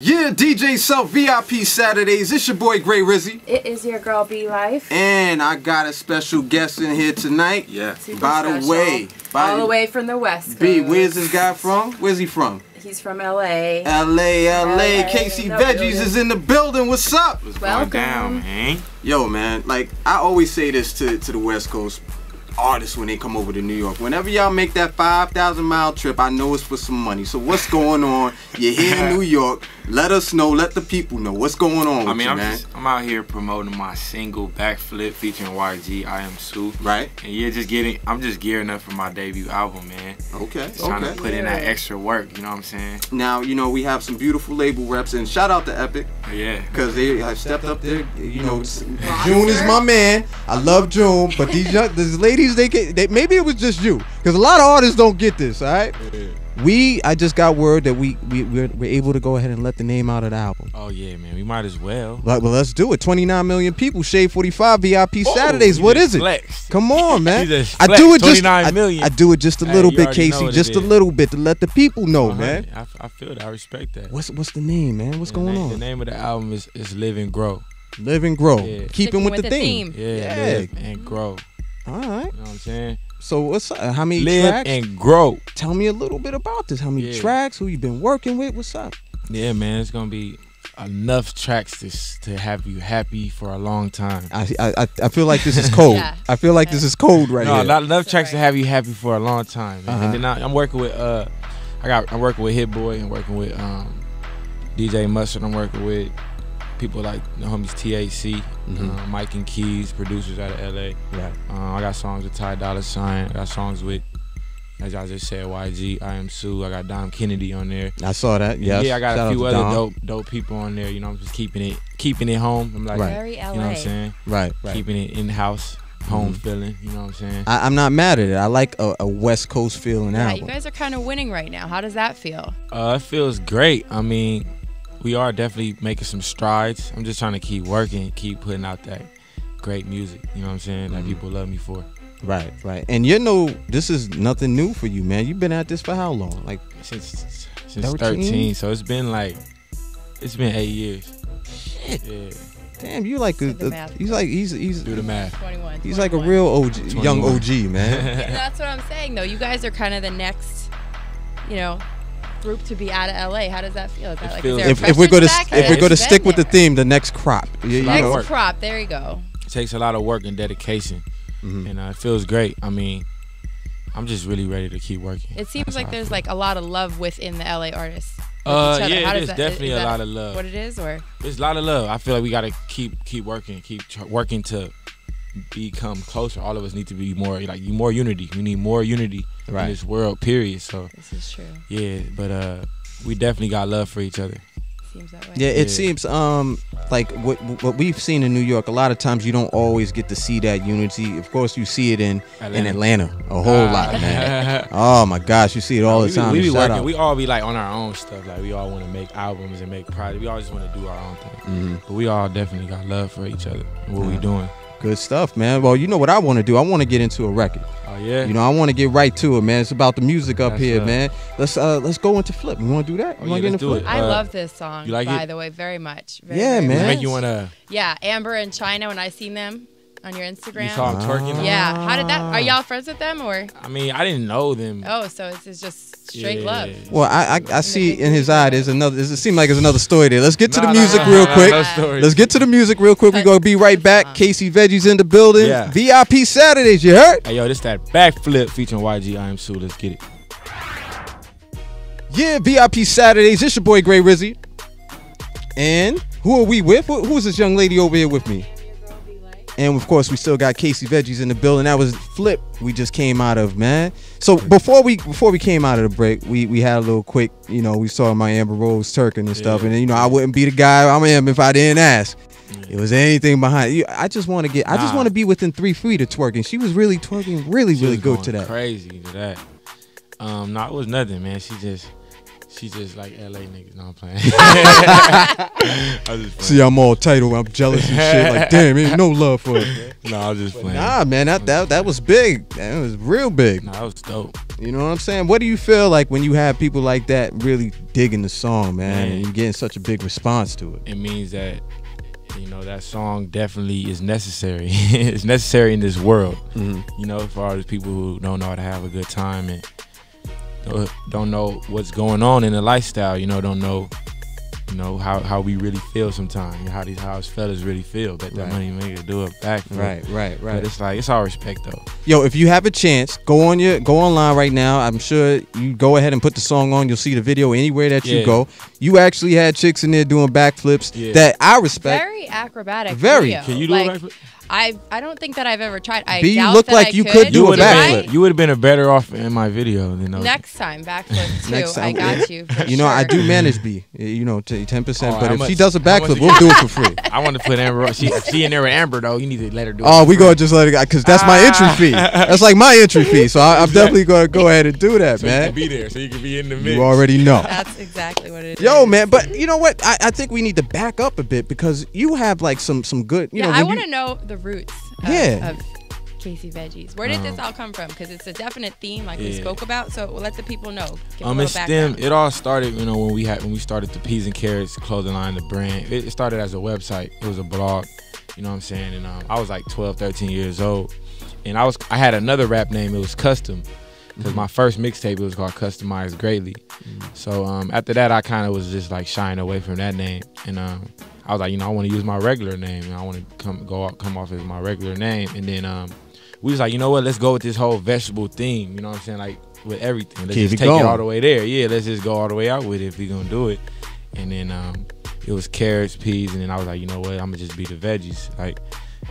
Yeah, DJ Self VIP Saturdays. It's your boy Gray RIZZY. It is your girl B Life. And I got a special guest in here tonight. Yeah. By the way. All the way from the West Coast. B, where's this guy from? Where's he from? He's from LA. LA. Casey Veggies is in the building. What's up? What's going down, man? Yo, man, like, I always say this to the West Coast artists when they come over to New York. Whenever y'all make that 5,000-mile trip, I know it's for some money. So what's going on? You're here in New York. Let us know. Let the people know what's going on with you, man. I'm out here promoting my single Backflip featuring YG, IamSu. Right. And I'm just gearing up for my debut album, man. Okay. Trying to put in that extra work, you know what I'm saying? Now, you know, we have some beautiful label reps, and shout out to Epic. Yeah. Because they have stepped up there. You know, June is my man. I love June, but these ladies, they maybe it was just you, because a lot of artists don't get this. All right. Yeah. I just got word that we're able to go ahead and let the name out of the album. Oh yeah, man, we might as well. Well, let's do it. 29 million people, Shade 45 VIP Saturdays. What is it? Flexed. Come on, man. I do it just 29 million. I do it just a little bit, Casey, just a little bit to let the people know, man. I feel that. I respect that. What's the name, man? What's going on? The name of the album is Live and Grow. Live and Grow. Yeah. Keeping with the theme. Yeah, live and grow. All right. You know what I'm saying? So what's how many live tracks? And grow. Tell me a little bit about this. How many tracks? Who you been working with? What's up? Yeah, man, it's gonna be enough tracks to have you happy for a long time. I feel like this is cold. I feel like this is cold right here. Not enough tracks to have you happy for a long time. And then I'm working with I'm working with Hit Boy. I'm working with DJ Mustard. I'm working with people like the homies TAC, Mike and Keys, producers out of LA. Right. I got songs with Ty Dolla $ign. I got songs with, as I just said, YG, IamSu. I got Dom Kennedy on there. I saw that. Yes. Yeah, I got a few other dope people on there. You know, I'm just keeping it home. I'm like, very LA. You know what I'm saying? Right. Keeping it in house. Home feeling, you know what I'm saying? I'm not mad at it. I like a West Coast feeling album. You guys are kind of winning right now. How does that feel? It feels great. I mean, we are definitely making some strides. I'm just trying to keep working, keep putting out that great music, you know what I'm saying, that people love me for. Right. And you know, this is nothing new for you, man. You've been at this for how long? Like since 13, so it's been 8 years. Shit. Yeah. Damn, you like he's do the math. 21. He's like a real OG, 21. Young OG, man. That's what I'm saying, though. You guys are kind of the next, group to be out of LA. How does that feel? Is that if we're going to stick with the theme, the next crop. Next crop. There you go. It takes a lot of work and dedication, and it feels great. I mean, I'm just really ready to keep working. It seems like there's a lot of love within the LA artists. Yeah, it is definitely a lot of love. What it is, or it's a lot of love. I feel like we gotta keep working, working to become closer. All of us need to be more unity. We need more unity in this world. Period. So this is true. Yeah, but we definitely got love for each other. Seems that way. Yeah, it seems like what we've seen in New York. A lot of times you don't always get to see that unity. Of course, you see it in Atlanta a whole lot, man. Oh my gosh, you see it all the time. We be working. We all be on our own stuff. Like we all want to make albums and make projects. We all just want to do our own thing. But we all definitely got love for each other and what we doing. Good stuff, man. Well, you know what I want to do? I want to get into a record. Oh yeah. I want to get right to it, man. It's about the music up here, man. Let's go into Flip. You want to do that? You want to get into Flip? I love this song. You like by the way, very much. Very man. Make you wanna. Yeah, Amber and China. When I seen them on your Instagram. You saw them twerking? Yeah. How did that? Are y'all friends with them or? I mean, I didn't know them. Oh, so it's just straight love. Well, I see in his eye there's another. It seems like there's another story there. Let's get to the music real quick. Let's get to the music real quick. We're gonna be right back. Casey Veggies in the building. Yeah. VIP Saturdays. You heard? Hey yo, this that Backflip featuring YG IamSu. Let's get it. Yeah, VIP Saturdays. It's your boy Gray RIZZY. And who are we with? Who is this young lady over here with me? And of course, we still got Casey Veggies in the building. That was Flip we just came out of, man. So before we came out of the break, we had a little quick, we saw my Amber Rose Twerkin and stuff. And I wouldn't be the guy I am if I didn't ask. It was anything behind it. I just want to be within 3 feet of twerking. She was really twerking really good to that. Crazy to that. No, it was nothing, man. She She just like LA niggas. No, I'm playing. I was just playing. See, I'm all title. I'm jealous and shit. Like, damn, ain't no love for it. No, I was just playing. Nah, man, that was big. That was real big. Nah, that was dope. You know what I'm saying? What do you feel like when you have people like that really digging the song, man, and you're getting such a big response to it? It means that, you know, that song definitely is necessary. It's necessary in this world. Mm-hmm. You know, for all those people who don't know how to have a good time and don't know what's going on in the lifestyle. You know, don't know, you know, how we really feel sometimes. You know, how us fellas really feel. Bet that money maker do a backflip. Right. But it's like, it's all respect though. Yo, if you have a chance, go online right now. I'm sure you go ahead and put the song on. You'll see the video anywhere that you go. You actually had chicks in there doing backflips that I respect. Very acrobatic. Very. Video. Can you do a backflip? I don't think that I've ever tried. B, you look like you could do a backflip. You would have been a better off in my video than those. Next time, backflip too. Next time, I got you. You know, I do manage B. You know, 10%. But if she much? does a backflip, we'll do it for free. I want to put Amber. If she in there with Amber though, you need to let her do it. Oh, we gonna just let it go because that's my entry fee. That's like my entry fee. So I'm definitely gonna go ahead and do that, so man. You can be there, so you can be in the mix. You already know. That's exactly what it is. Yo, man, but you know what? I think we need to back up a bit because you have like some good. You know, I want to know the roots. Yeah. Of Casey Veggies. Where did this all come from? Because it's a definite theme, like we spoke about. So let the people know. Give a little background. It all started, you know, when we started the Peas and Carrots clothing line, the brand. It started as a website. It was a blog. You know what I'm saying? And I was like 12, 13 years old, and I had another rap name. It was Custom. Because my first mixtape, it was called Customized Greatly. So after that, I kind of was just like shying away from that name, and I was like, you know, I want to use my regular name, and I want to come off as my regular name. And then we was like, you know what, let's go with this whole vegetable theme. You know what I'm saying? Like with everything, let's just take it all the way there. Yeah, let's just go all the way out with it if we gonna do it. And then it was carrots, peas, and then I was like, you know what, I'm gonna just be the veggies. Like,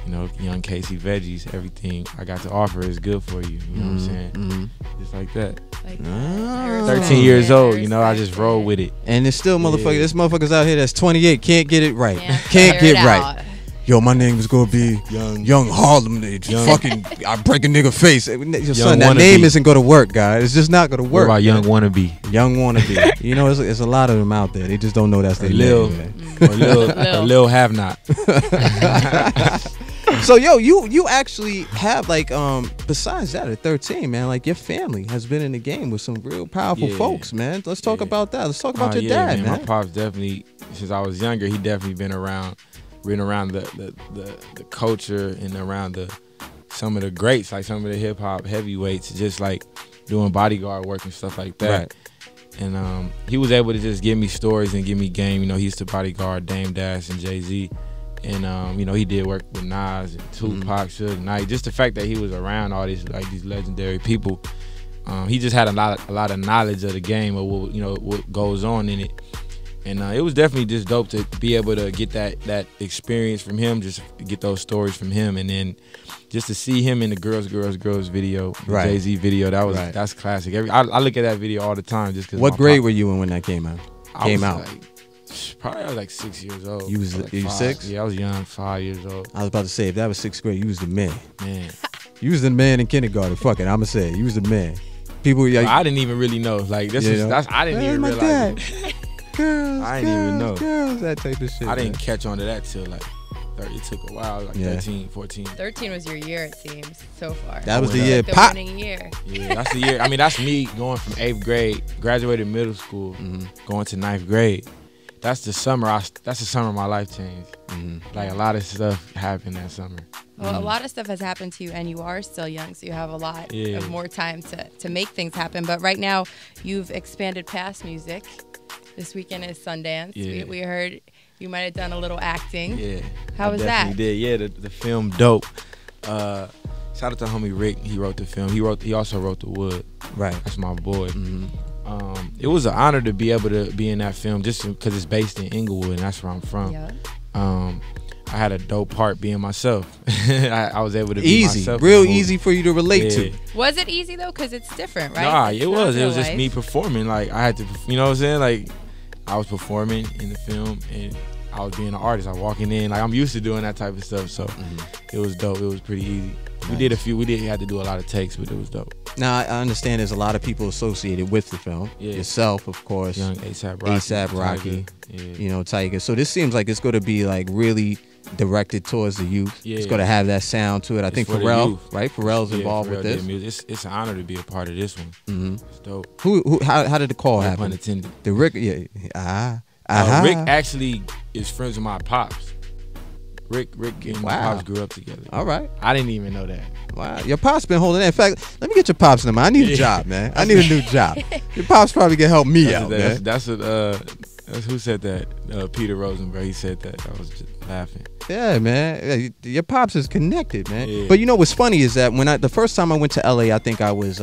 you know, young Casey Veggies, everything I got to offer is good for you. You know what I'm saying? Just like that. Like 13 years old, you know, I just roll with it. And there's still there's motherfuckers out here that's 28, can't get it right. Yeah, can't get right. Yo, my name is gonna be Young Harlem. Fucking, I break a nigga face. Your son, that name isn't gonna work, guys. It's just not gonna work. What about Young Wannabe? Young Wannabe. You know, there's a lot of them out there. They just don't know that's their name. Or Lil Have Not. So yo, you actually have like besides that at 13, man, like your family has been in the game with some real powerful folks, man. Let's talk about that. Let's talk about your dad, man. My pops definitely, since I was younger, he definitely been around the culture and around some of the greats, like some of the hip hop heavyweights, just like doing bodyguard work and stuff like that. Right. And he was able to just give me stories and give me game. You know, he used to bodyguard Dame Dash and Jay-Z. And you know, he did work with Nas and Tupac, Suge Knight. Just the fact that he was around all these legendary people, he just had a lot of knowledge of the game, of what goes on in it. And it was definitely just dope to be able to get that experience from him, just get those stories from him, and then just to see him in the Girls video, the Jay-Z video. That's classic. I look at that video all the time just because. What grade were you in when that came out? I was like 6 years old. You was 6? Yeah, I was young, 5 years old. I was about to say, if that was 6th grade, you was the man. You was the man in kindergarten. Fuck it, I'ma say it. You was the man. People, I didn't even really know. Like I didn't even realize. Girls, I didn't even know. Girls, that type of shit. I didn't catch on to that till like 30. It took a while, like 13, 14. 13 was your year, it seems, so far. That was the year. The winning year. Yeah, that's the year. I mean, that's me going from 8th grade, graduated middle school, going to 9th grade. That's the summer. That's the summer my life changed. Like a lot of stuff happened that summer. Well, a lot of stuff has happened to you, and you are still young, so you have a lot of more time to make things happen. But right now, you've expanded past music. This weekend is Sundance. Yeah. We heard you might have done a little acting. Yeah. How was that? Did. Yeah, the film dope. Shout out to homie Rick. He wrote the film. He also wrote The Wood. Right. That's my boy. It was an honor to be able to be in that film just because it's based in Inglewood and that's where I'm from. Yeah. I had a dope part being myself. I was able to be myself. Real easy for you to relate to. Was it easy though? Because it's different, right? Nah, it was. It was just me performing. Like I had to, you know what I'm saying? Like I was performing in the film and I was being an artist. I was walking in. Like I'm used to doing that type of stuff. So it was dope. It was pretty easy. Nice. We did have to do a lot of takes, but it was dope. Now I understand there's a lot of people associated with the film. Yeah. Yourself, of course. Young ASAP Rocky. Yeah. You know, Tiger. So this seems like it's going to be like really directed towards the youth. Yeah. It's going to have that sound to it. I think Pharrell, right? Pharrell's involved with this. It's an honor to be a part of this one. Mm-hmm. It's dope. How did the call happen? Pun intended. The Rick, Rick actually is friends with my pops. Rick and my pops grew up together. All right. I didn't even know that. Wow. Your pops been holding that. In fact, let me get your pops number. I need a job, man. I need a new job. Your pops probably can help me out, man. That's who said that? Peter Rosenberg. He said that. I was just laughing. Yeah, man. Your pops is connected, man. Yeah. But you know what's funny is that when the first time I went to LA, I think I was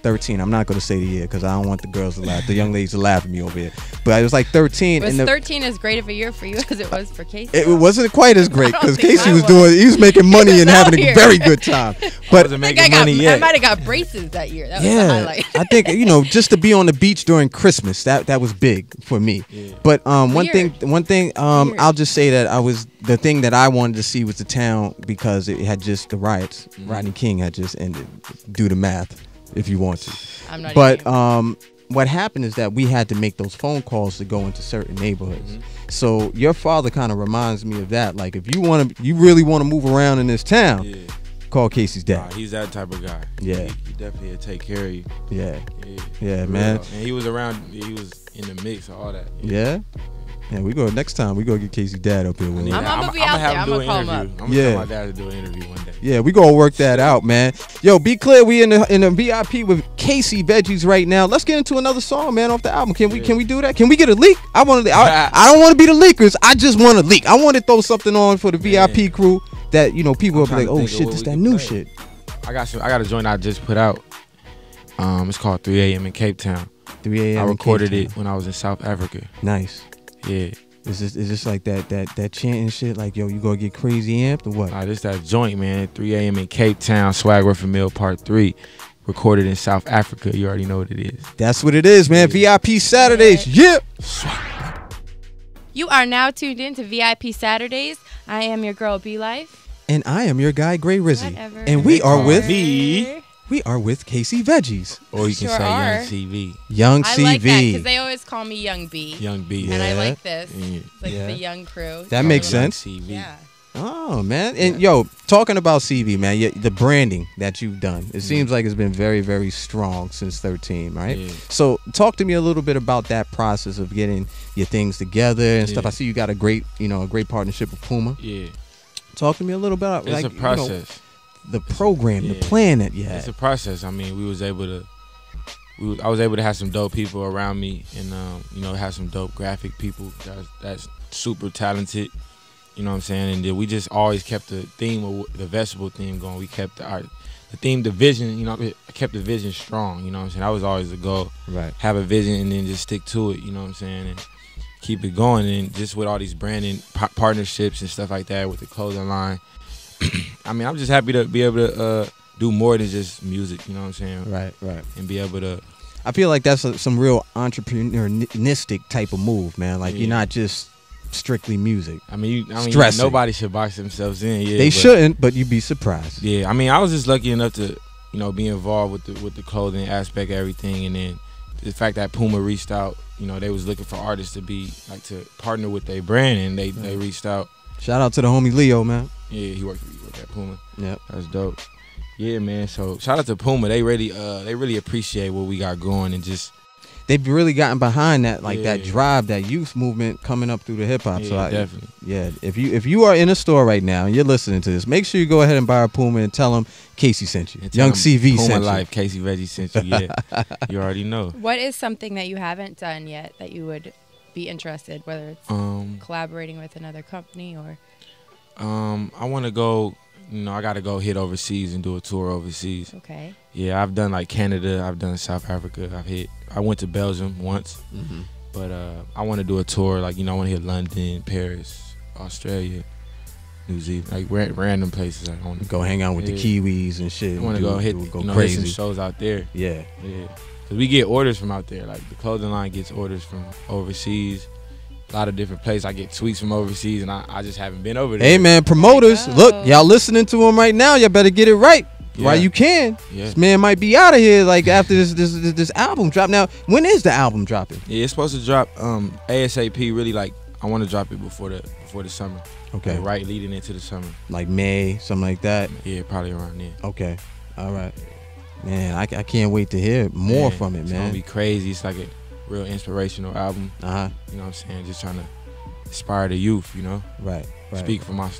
13. I'm not going to say the year because I don't want the girls to laugh, the young ladies to laugh at me over here. But I was like 13. Was 13 as great of a year for you as it was for Casey? It wasn't quite as great because Casey he was making money and having a very good time. But I might have got braces that year. That was the highlight. I think, just to be on the beach during Christmas, that was big for me. Yeah. But one thing, I'll just say that the thing that I wanted to see was the town because it had just the riots. Mm-hmm. Rodney King had just ended. Do the math if you want to. I'm not. But what happened is that we had to make those phone calls to go into certain neighborhoods. Mm-hmm. So your father kind of reminds me of that. Like if you really want to move around in this town, call Casey's dad. He's that type of guy. Yeah, he definitely will take care of you. Yeah, man. And he was around. He was in the mix of all that. Yeah. Yeah, next time we go get Casey's dad up here. I'm gonna be out there. I'm gonna call him up. I'm gonna tell my dad to do an interview one day. Yeah, we gonna work that out, man. Yo, be clear, we in the VIP with Casey Veggies right now. Let's get into another song, man, off the album. Can we do that? Can we get a leak? I don't want to be the leakers. I just want to leak. I want to throw something on for the VIP crew that people will be like, oh shit, this that new shit. I got a joint I just put out. It's called 3 a.m. in Cape Town. 3 a.m. I recorded it when I was in South Africa. Nice. Yeah. Is this like that chanting shit? Like, yo, you gonna get crazy amped or what? This that joint, man. 3 a.m. in Cape Town, Swag Worth a Mill Part 3. Recorded in South Africa. You already know what it is. That's what it is, man. VIP Saturdays. Yeah. You are now tuned in to VIP Saturdays. I am your girl, B-Life. And I am your guy, Gray Rizzy. Whatever. And we are with me. We are with Casey Veggies. Or you can say Young CV. Young CV. I like that because they always call me Young B. Young B. And I like this. Like the young crew. That makes sense. CV. Yeah. Oh, man. And yo, talking about CV, man, the branding that you've done, it seems like it's been very, very strong since 13, right? Yeah. So talk to me a little bit about that process of getting your things together and stuff. I see you got a great partnership with Puma. Yeah. Talk to me a little bit about it's a process. The program, the plan that you had. It's a process. I mean, I was able to have some dope people around me, and have some dope graphic people that's super talented. You know what I'm saying? And then we just always kept the theme of the vegetable theme going. We kept the theme, the vision. I kept the vision strong. You know what I'm saying? That was always the goal. Right. Have a vision and then just stick to it. You know what I'm saying? And keep it going. And just with all these branding partnerships and stuff like that with the clothing line. I mean, I'm just happy to be able to do more than just music, you know what I'm saying? Right. And be able to... I feel like that's some real entrepreneuristic type of move, man. Like, you're not just strictly music. I mean, nobody should box themselves in. They shouldn't, but you'd be surprised. Yeah, I mean, I was just lucky enough to, be involved with the clothing aspect of everything. And then the fact that Puma reached out, they was looking for artists to partner with their brand, and they reached out. Shout out to the homie Leo, man. Yeah, he worked at Puma. Yep. That's dope. Yeah, man. So shout out to Puma. They really appreciate what we got going, and just they've really gotten behind that, that drive, that youth movement coming up through the hip hop. Yeah, so definitely. If you are in a store right now and you're listening to this, make sure you go ahead and buy a Puma and tell them Casey sent you. Young CV Puma sent you. Life, Casey Veggies sent you. Yeah, you already know. What is something that you haven't done yet that you would be interested, whether it's collaborating with another company or? I want to go. I got to go hit overseas and do a tour overseas. Okay. Yeah, I've done like Canada. I've done South Africa. I went to Belgium once, but I want to do a tour. Like I want to hit London, Paris, Australia, New Zealand, like random places. I want to go hang out with the Kiwis and shit. I want to go hit some shows out there. Yeah. Cause we get orders from out there. Like the clothing line gets orders from overseas. A lot of different places. I get tweets from overseas, and I just haven't been over there. Hey, man, promoters, look, y'all listening to them right now. Y'all better get it right. while you can. Yeah. This man might be out of here like after this album drop. Now, when is the album dropping? Yeah, it's supposed to drop ASAP. Really, like I want to drop it before the summer. Okay. Like, right leading into the summer. Like May, something like that. Yeah, probably around then. Okay. All right. Man, I can't wait to hear more from it, man. It's gonna be crazy. It's like a real inspirational album. You know what I'm saying? Just trying to inspire the youth, you know? Right. Speak for my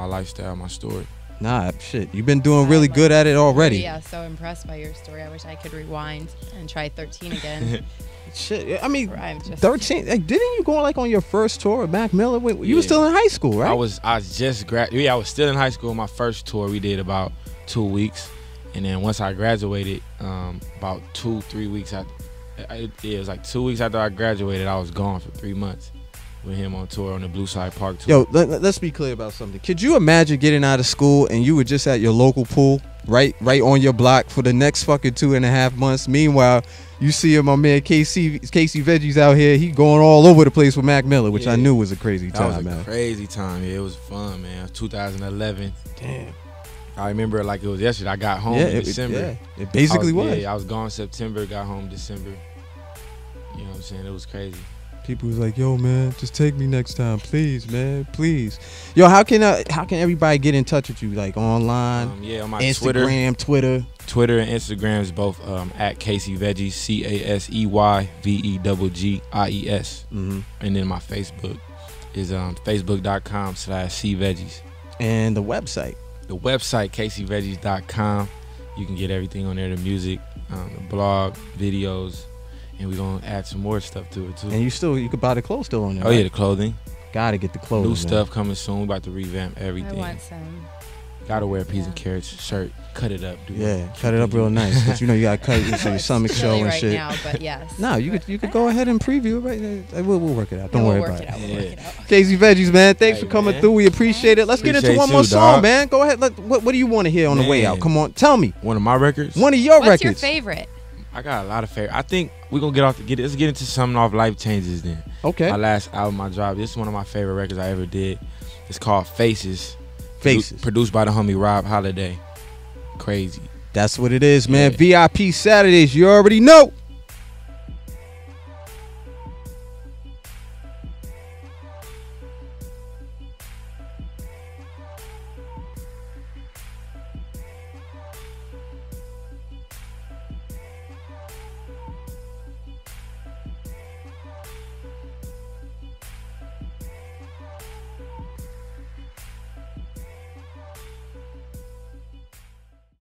lifestyle, my story. Nah, shit. You've been doing really good at it already. Yeah, so impressed by your story. I wish I could rewind and try 13 again. Shit, I mean, 13. Like, didn't you go like on your first tour with Mac Miller? You were still in high school, right? I was still in high school. My first tour we did about 2 weeks, and then once I graduated, about 2-3 weeks after, it was like 2 weeks after I graduated, I was gone for 3 months with him on tour on the Blue Side Park tour. Yo, let's be clear about something. Could you imagine getting out of school and you were just at your local pool, right on your block for the next fucking 2.5 months? Meanwhile, you see my man Casey Veggies out here. He going all over the place with Mac Miller, which I knew was a crazy time, man. That was a crazy time. Yeah, it was fun, man. 2011. Damn. I remember it like it was yesterday. I got home in December. It basically was. Yeah, I was gone September, got home December. You know what I'm saying? It was crazy. People was like, "Yo, man, just take me next time, please, man, please." Yo, how can everybody get in touch with you, like online? On my Instagram, Twitter and Instagram is both at Casey Veggies, CASEYVEGGIES, and then my Facebook is facebook.com/CVeggies. And the website, CaseyVeggies.com. You can get everything on there: the music, the blog, videos. And we're going to add some more stuff to it, too. And you could buy the clothes still on there, Oh, right? yeah, the clothing. Gotta get the clothes, New stuff coming soon. We're about to revamp everything. I want some. Gotta wear a peas and carrots shirt. Cut it up, dude. Yeah, cut it up real nice. But you know you gotta cut it so your stomach show and shit. Now, but yes. No, you could go ahead and preview it right there. We'll work it out. Don't worry about it. We'll work it out. Casey Veggies, man. Thanks for coming through. We appreciate it. Let's get into one more song, man. Go ahead. What do you want to hear on the way out? Come on, tell me. One of my records? One of your records. What's your favorite? I got a lot of favorite. I think we're gonna let's get into something off Life Changes then. Okay. My last album I dropped. This is one of my favorite records I ever did. It's called Faces. Produced by the homie Rob Holiday. Crazy. That's what it is, man. VIP Saturdays, you already know.